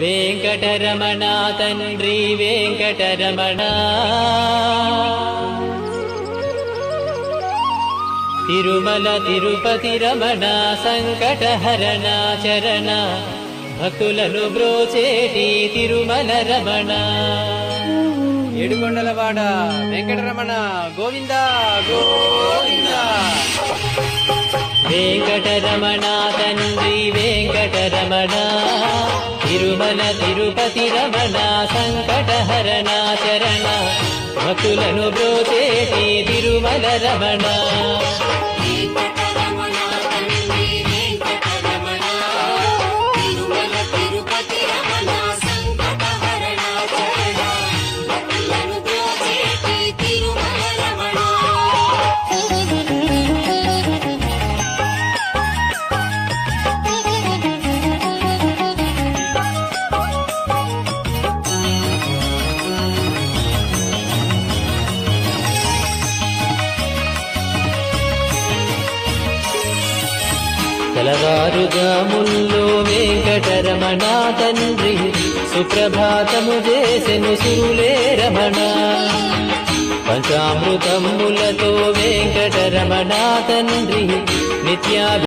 వెంకటరమణ తండ్రి వెంకటరమణ తిరుమల తిరుపతి రమణ సంకటహరణ చరణ భక్తులను బ్రోచేటి తిరుమల రమణ ఏడుకొండలవాడ వెంకటరమణ గోవింద గోవింద. వెంకటరమణ తండ్రి వెంకటరమణ తిరుమల తిరుపతి రమణ సంకటహరణ చరణ భక్తులను బ్రోచేటి తిరుమల రమణ తెలవారుజాముల్లో వెంకటరమణ తండ్రి సుప్రభాతము చేసెను సురులే రమణ పంచామృతములతో వెంకటరమణ తండ్రి నిత్యా